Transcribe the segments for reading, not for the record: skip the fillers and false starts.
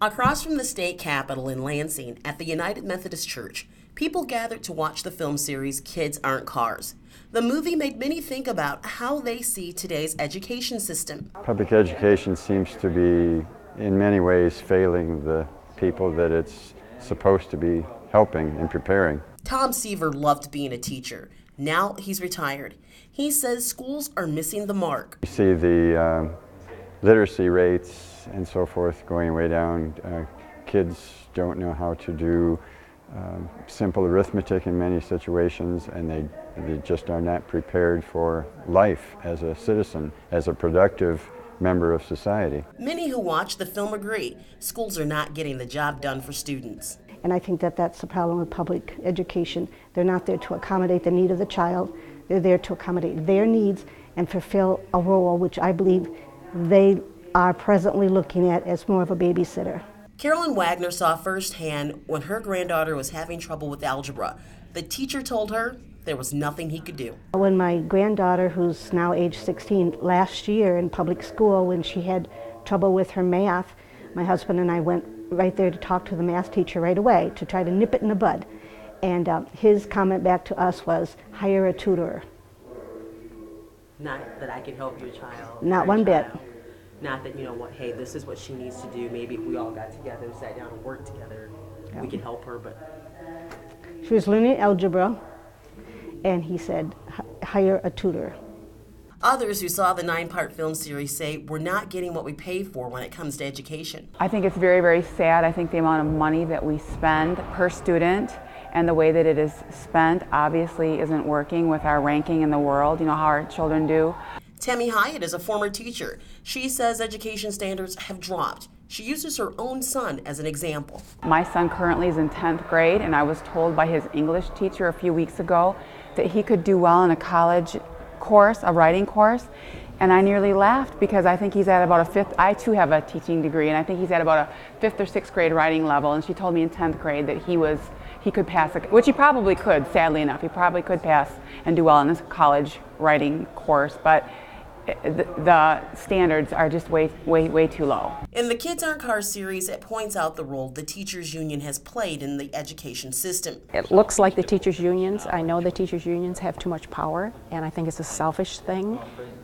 Across from the state capitol in Lansing at the United Methodist Church, people gathered to watch the film series Kids Aren't Cars. The movie made many think about how they see today's education system. Public education seems to be, in many ways, failing the people that it's supposed to be helping and preparing. Tom Seaver loved being a teacher. Now he's retired. He says schools are missing the mark. You see the literacy rates and so forth going way down. Kids don't know how to do simple arithmetic in many situations, and they just are not prepared for life as a citizen, as a productive member of society. Many who watch the film agree schools are not getting the job done for students. And I think that that's the problem with public education. They're not there to accommodate the need of the child. They're there to accommodate their needs and fulfill a role which I believe they are presently looking at as more of a babysitter. Carolyn Wagner saw firsthand when her granddaughter was having trouble with algebra. The teacher told her there was nothing he could do. When my granddaughter, who's now age 16, last year in public school, when she had trouble with her math, my husband and I went right there to talk to the math teacher right away to try to nip it in the bud. And his comment back to us was, hire a tutor. Not that I can help your child. Not one bit. Not that, you know what, hey, this is what she needs to do. Maybe if we all got together, sat down and worked together, we could help her, but... She was learning algebra, and he said, hire a tutor. Others who saw the 9-part film series say we're not getting what we pay for when it comes to education. I think it's very, very sad. I think the amount of money that we spend per student and the way that it is spent obviously isn't working with our ranking in the world, you know, how our children do. Tammy Hyatt is a former teacher. She says education standards have dropped. She uses her own son as an example. My son currently is in 10th grade, and I was told by his English teacher a few weeks ago that he could do well in a college course, a writing course, and I nearly laughed because I think he's at about a 5th, I too have a teaching degree, and I think he's at about a 5th or 6th grade writing level, and she told me in 10th grade that he could pass, which he probably could, sadly enough, he probably could pass and do well in this college writing course, but the standards are just way too low. In the Kids Aren't Cars series, it points out the role the teachers union has played in the education system. It looks like the teachers unions, I know the teachers unions have too much power, and I think it's a selfish thing.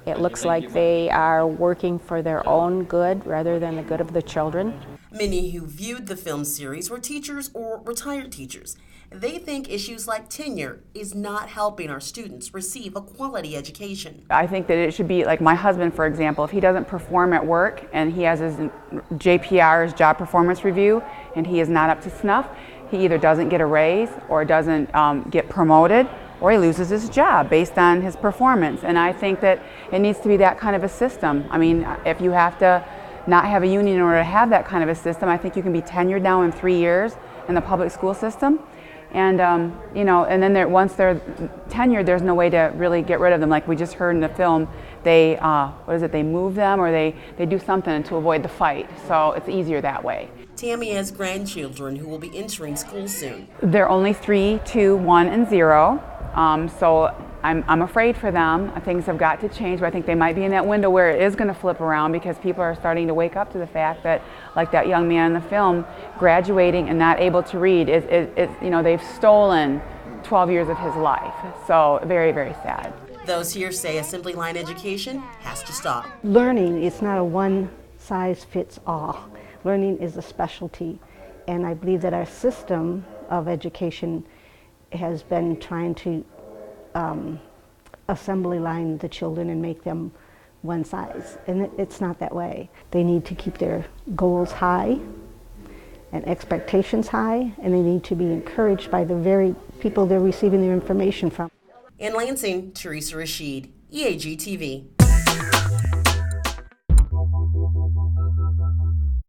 It looks like they are working for their own good rather than the good of the children. Many who viewed the film series were teachers or retired teachers. They think issues like tenure is not helping our students receive a quality education. I think that it should be like my husband, for example, if he doesn't perform at work and he has his JPR, his job performance review, and he is not up to snuff, he either doesn't get a raise or doesn't get promoted, or he loses his job based on his performance. And I think that it needs to be that kind of a system. I mean, if you have to not have a union in order to have that kind of a system, I think you can be tenured now in 3 years in the public school system. And you know, and then once they're tenured, there's no way to really get rid of them. Like we just heard in the film, they they move them or they do something to avoid the fight. So it's easier that way. Tammy has grandchildren who will be entering school soon. They're only 3, 2, 1, and 0. So I'm afraid for them. Things have got to change, but I think they might be in that window where it is going to flip around because people are starting to wake up to the fact that, like that young man in the film, graduating and not able to read you know, they've stolen 12 years of his life. So very, very sad. Those here say assembly line education has to stop. Learning is not a one-size-fits-all. Learning is a specialty, and I believe that our system of education has been trying to assembly line the children and make them one size, and it's not that way. They need to keep their goals high and expectations high, and they need to be encouraged by the very people they're receiving their information from. In Lansing, Teresa Rashid, EAG TV.